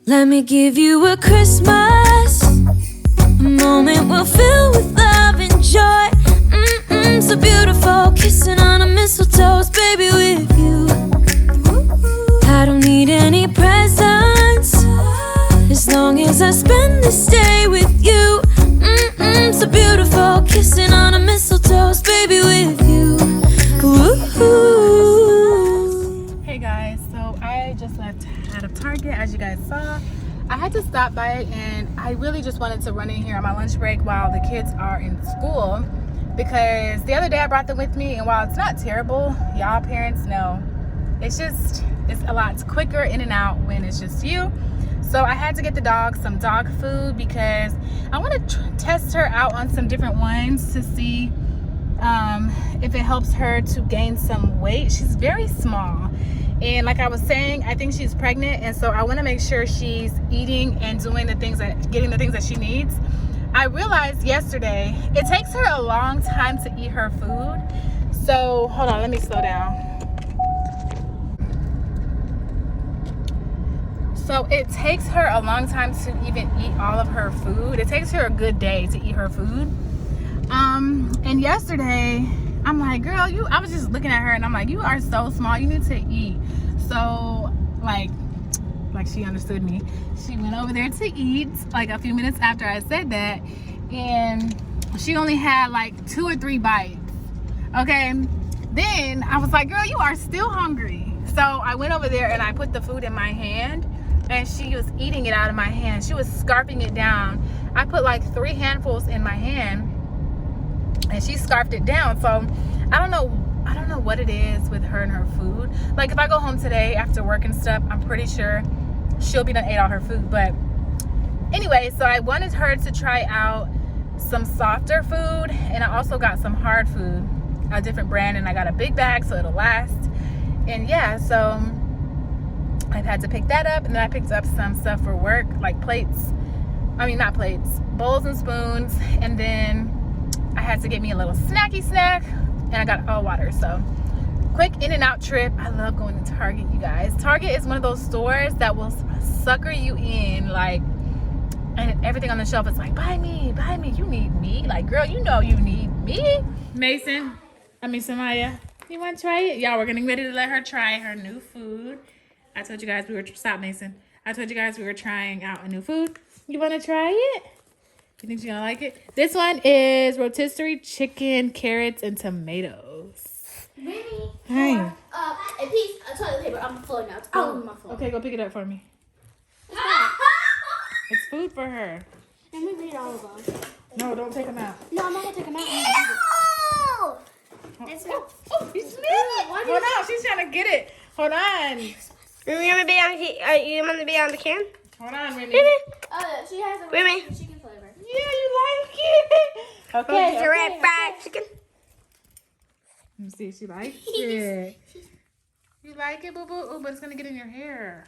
Let me give you a Christmas, a moment we'll fill with love and joy. So beautiful, kissing on a mistletoe, baby, with you. I don't need any presents, as long as I spend this day with you. So beautiful, kissing on a mistletoe, baby, with you. Hey guys, so I just left out of Target, as you guys saw. I had to stop by and I really just wanted to run in here on my lunch break while the kids are in school, because the other day I brought them with me, and while it's not terrible, y'all parents know it's a lot quicker in and out when it's just you. So I had to get the dog some dog food because I want to test her out on some different ones to see if it helps her to gain some weight. She's very small, and like I was saying, I think she's pregnant, and so I want to make sure she's eating and doing getting the things that she needs. I realized yesterday it takes her a long time to eat her food. So hold on, let me slow down. So it takes her a long time to even eat all of her food. It takes her a good day to eat her food. And yesterday I'm like, girl, I was just looking at her and I'm like, you are so small, you need to eat. So like she understood me. She went over there to eat like a few minutes after I said that, and she only had like 2 or 3 bites. Okay, then I was like, girl, you are still hungry. So I went over there and I put the food in my hand, and she was eating it out of my hand. She was scarfing it down. I put like 3 handfuls in my hand and she scarfed it down. So I don't know what it is with her and her food. Like if I go home today after work and stuff, I'm pretty sure she'll be done ate all her food. But anyway, so I wanted her to try out some softer food, and I also got some hard food, a different brand, and I got a big bag so it'll last. And yeah, so I've had to pick that up, and then I picked up some stuff for work, like bowls and spoons, and then I had to get me a little snacky snack, and I got all water. So quick in and out trip. I love going to Target, you guys. Target is one of those stores that will sucker you in, like, and everything on the shelf is like, buy me, you need me. Like, girl, you know you need me. Samaya, you want to try it? Y'all, we're getting ready to let her try her new food. I told you guys stop, Mason. I told you guys we were trying out a new food. You want to try it? You think she's gonna like it? This one is rotisserie chicken, carrots, and tomatoes. Really? Hi. A piece of toilet paper on the floor now. It's all over my floor. Okay, go pick it up for me. It's food for her. Let me read all of them. No, don't take them out. No, I'm not gonna take them out. Oh, you smell it. Hold on, she's trying to get it. Hold on. You want to be on here? You want to be on the can? Hold on, Remy. She has a Remy. chicken flavor. Yeah, you like it. Okay. It's a red fried chicken. Let me see if she likes it. You like it, boo boo? Oh, but it's gonna get in your hair.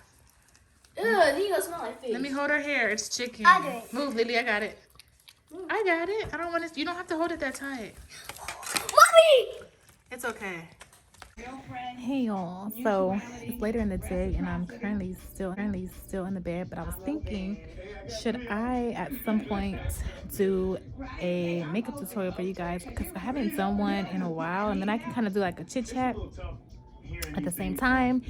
Ew, then you gonna smell like fish. Let me hold her hair. It's chicken. I got it. Move, Lily. I got it. I got it. I don't want to. You don't have to hold it that tight. Mommy! It's okay. Hey y'all. So it's later in the day, and I'm currently still in the bed. But I was thinking, should I at some point do a makeup tutorial for you guys, because I haven't done one in a while, and then I can kind of do like a chit chat at the same time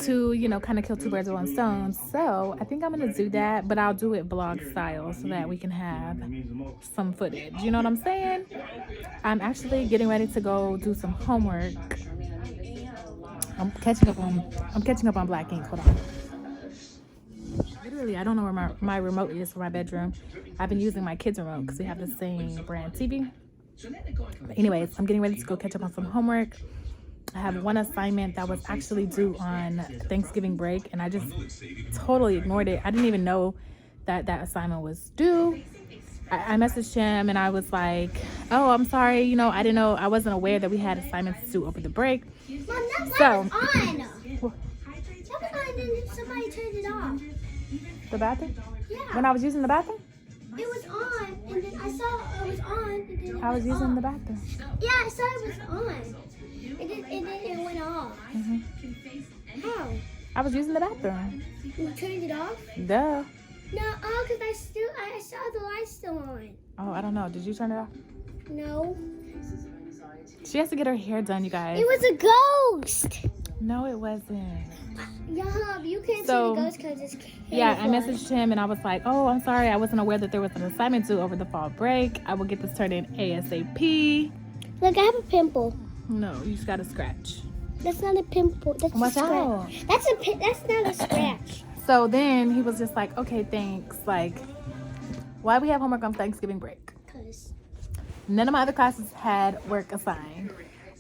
to, you know, kind of kill 2 birds with 1 stone. So I think I'm gonna do that, but I'll do it vlog style so that we can have some footage. You know what I'm saying? I'm actually getting ready to go do some homework. I'm catching up on Black Ink. Hold on. Literally, I don't know where my remote is for my bedroom. I've been using my kids' remote because they have the same brand TV. But anyways, I'm getting ready to go catch up on some homework. I have one assignment that was actually due on Thanksgiving break, and I just totally ignored it. I didn't even know that assignment was due. I messaged him and I was like, oh, I'm sorry, you know, I didn't know, I wasn't aware that we had assignments due over the break. Mom, that So, light was on. That was on, and somebody turned it off. the bathroom? Yeah. When I was using the bathroom? It was on, and then I saw it was on, and then I was using the bathroom. Yeah, I saw it was on. And then it went off. How? I was using the bathroom. You turned it off? Duh. No, because I saw the light still on. Oh, I don't know. Did you turn it off? No. She has to get her hair done, you guys. It was a ghost. No, it wasn't. Yeah, you can't So, see the ghost because it's Yeah, I camouflage. messaged him and I was like, oh, I'm sorry. I wasn't aware that there was an assignment due over the fall break. I will get this turned in ASAP. Look, I have a pimple. No, you just got to scratch. That's not a pimple. That's Watch a scratch. out. That's not a scratch. So then he was just like, okay, thanks. Like, why we have homework on Thanksgiving break? Cause None of my other classes had work assigned.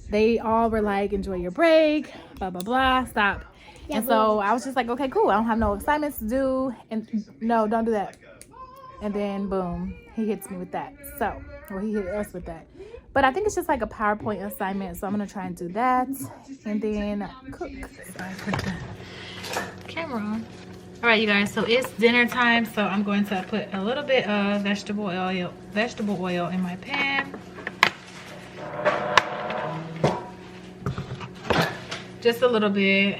They all were like, enjoy your break, blah, blah, blah, stop. Yeah, And so I was just like, okay, cool. I don't have no assignments to do. And no, don't do that. And then boom, he hits me with that. So, well, he hit us with that. But I think it's just like a PowerPoint assignment. So I'm going to try and do that. And then cook. Sorry, put the camera on. All right, you guys. So it's dinner time. So I'm going to put a little bit of vegetable oil in my pan. Just a little bit.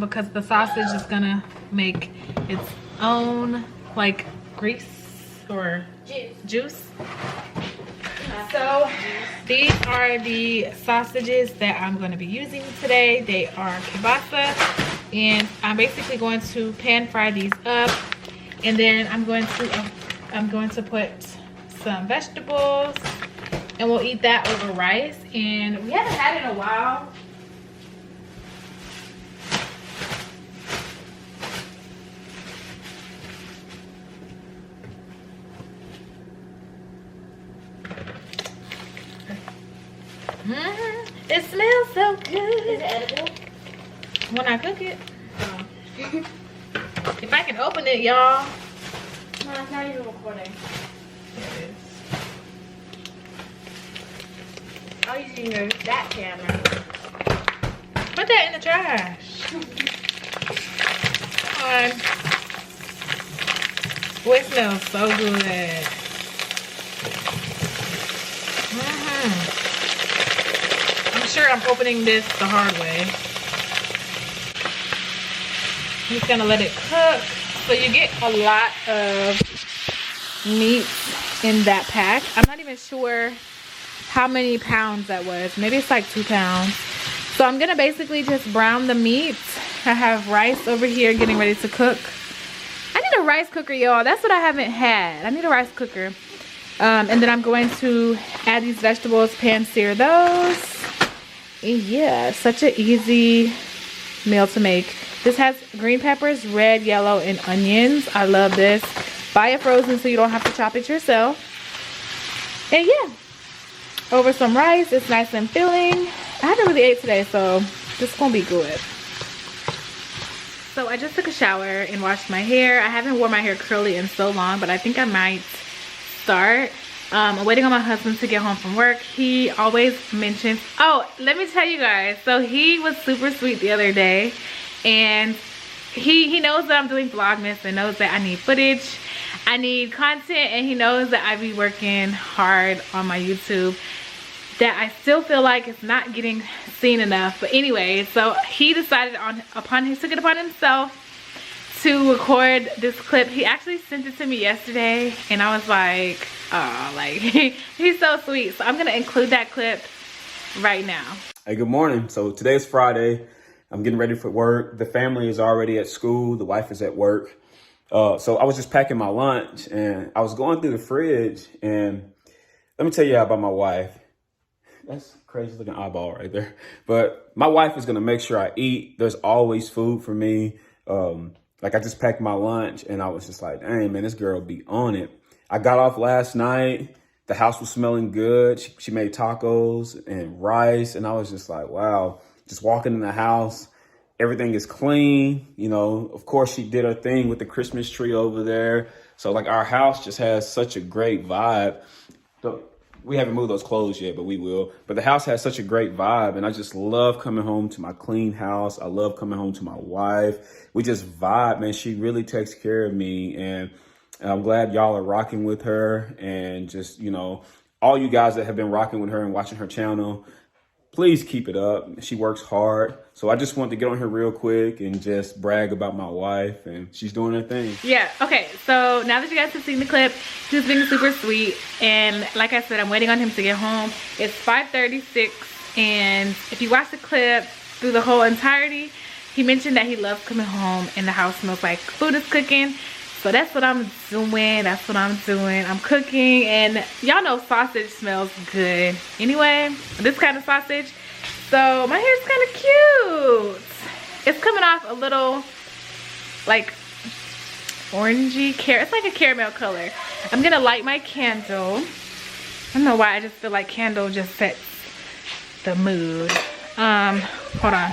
Because the sausage is gonna make its own like grease or juice. So these are the sausages that I'm going to be using today. They are kielbasa, and I'm basically going to pan fry these up, and then I'm going to put some vegetables, and we'll eat that over rice. And we haven't had it in a while. It smells so good. is it edible? When I cook it. If I can open it, y'all. No, it's not even recording. I'll use that camera. Put that in the trash. Come on. Boy, it smells so good. I'm sure I'm opening this the hard way. I'm just gonna let it cook. So you get a lot of meat in that pack. I'm not even sure how many pounds that was. Maybe it's like 2 pounds. So I'm gonna basically just brown the meat. I have rice over here getting ready to cook. I need a rice cooker, y'all. That's what I haven't had. I need a rice cooker. And then I'm going to add these vegetables, pan sear those. And yeah, such an easy meal to make. This has green peppers, red, yellow, and onions. I love this. Buy it frozen so you don't have to chop it yourself. And yeah, over some rice. It's nice and filling. I haven't really ate today, so this is gonna be good. So I just took a shower and washed my hair. I haven't worn my hair curly in so long, but I think I might start. I'm waiting on my husband to get home from work. He always mentions, oh, let me tell you guys. So he was super sweet the other day, and he knows that I'm doing Vlogmas and knows that I need footage. I need content, and he knows that I be working hard on my YouTube, that I still feel like it's not getting seen enough. But anyway, so he decided he took it upon himself to record this clip. He actually sent it to me yesterday, and I was like, oh, like he's so sweet. So I'm gonna include that clip right now. Hey, good morning. So today's Friday. I'm getting ready for work. The family is already at school. The wife is at work. So I was just packing my lunch, and I was going through the fridge, and let me tell you about my wife. That's a crazy looking eyeball right there. But my wife is gonna make sure I eat. There's always food for me. Like I just packed my lunch, and I was just like, dang, man, this girl be on it. I got off last night. The house was smelling good. She made tacos and rice, and I was just like, wow. Just walking in the house, everything is clean. You know, of course, she did her thing with the Christmas tree over there. So like our house just has such a great vibe. So we haven't moved those clothes yet, but we will. But the house has such a great vibe, and I just love coming home to my clean house. I love coming home to my wife. We just vibe, man. She really takes care of me, and I'm glad y'all are rocking with her, and just, you know, all you guys that have been rocking with her and watching her channel. please keep it up. She works hard. So I just wanted to get on here real quick and just brag about my wife, and she's doing her thing. Yeah, okay, so now that you guys have seen the clip, he's being super sweet, and like I said, I'm waiting on him to get home. It's 5:36, and if you watch the clip through the whole entirety, he mentioned that he loves coming home and the house smells like food is cooking. So that's what I'm doing. That's what I'm doing. I'm cooking, and y'all know sausage smells good anyway, this kind of sausage. So my hair's kind of cute. It's coming off a little like orangey it's like a caramel color. I'm gonna light my candle. I don't know why, I just feel like candle just sets the mood. Hold on.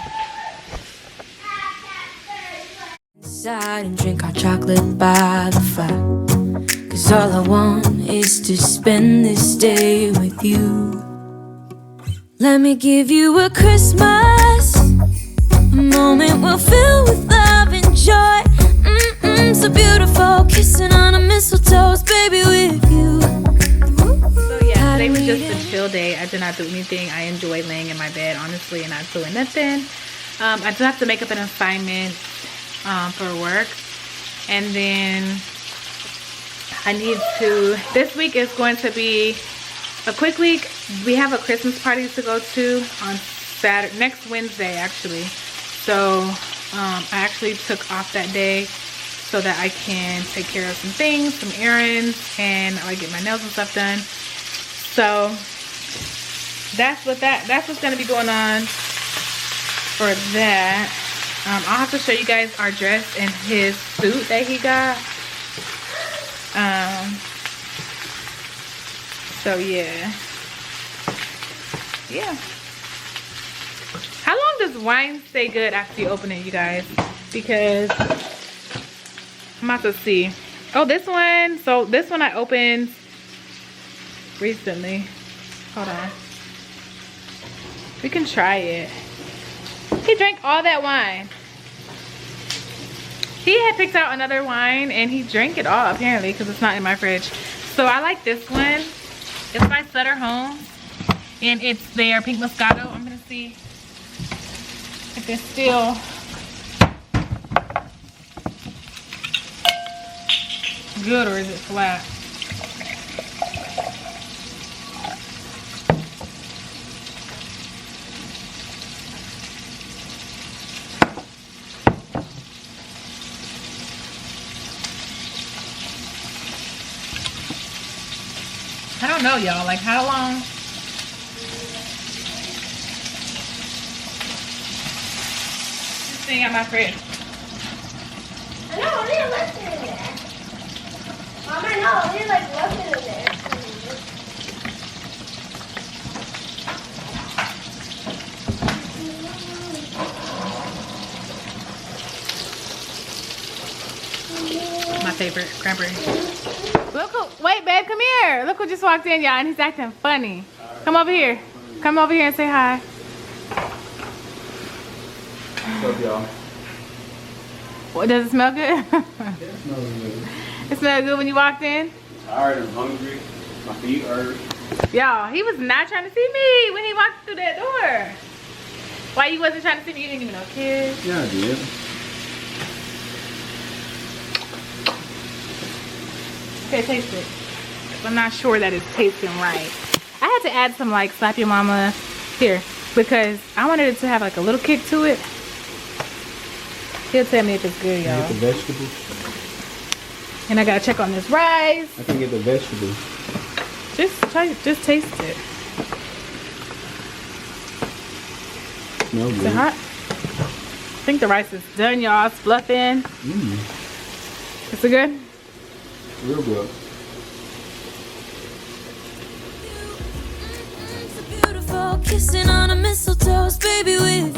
Inside and drink our chocolate by the fire, 'cause all I want is to spend this day with you. Let me give you a Christmas, a moment we'll fill with love and joy. So beautiful, kissing on a mistletoe, baby, with you. So yeah, today was just a chill day. I did not do anything. I enjoy laying in my bed, honestly, and not doing nothing. I do have to make up an assignment for work, and then I need to, this week is going to be a quick week. We have a Christmas party to go to on Saturday, next Wednesday actually. So I actually took off that day so that I can take care of some things, some errands, and I get my nails and stuff done. So that's what's gonna be going on for that. I'll have to show you guys our dress and his suit that he got. So yeah. How long does wine stay good after you open it, you guys? Because I'm about to see. Oh, this one. So this one I opened recently. Hold on. We can try it. He drank all that wine. He had picked out another wine and he drank it all apparently because it's not in my fridge. So I like this one. It's by Sutter Home and it's their Pink Moscato. I'm gonna see if it's still good or is it flat. I don't know, y'all. Like, how long? This thing at my fridge. I know, only a lesson in there. Mom, I know, only like lesson in there. My favorite cranberry. Look who, wait, babe, come here. Look who just walked in, y'all, and he's acting funny. Come over here. Come over here and say hi. What's up, y'all? What, does it smell good? It smells good. It smelled good when you walked in? Tired and hungry. My feet hurt. Y'all, he was not trying to see me when he walked through that door. Why you wasn't trying to see me? You didn't even know kids. Yeah, I did. Okay, taste it. I'm not sure that it's tasting right. I had to add some like Slap Your Mama here because I wanted it to have like a little kick to it. He'll tell me if it's good, y'all. Get the vegetables. And I gotta check on this rice. I can get the vegetables. Just taste it. Smells Is good. it hot? I think the rice is done, y'all. It's fluffing. Is it good? Real good. So beautiful, kissing on a mistletoe, baby, with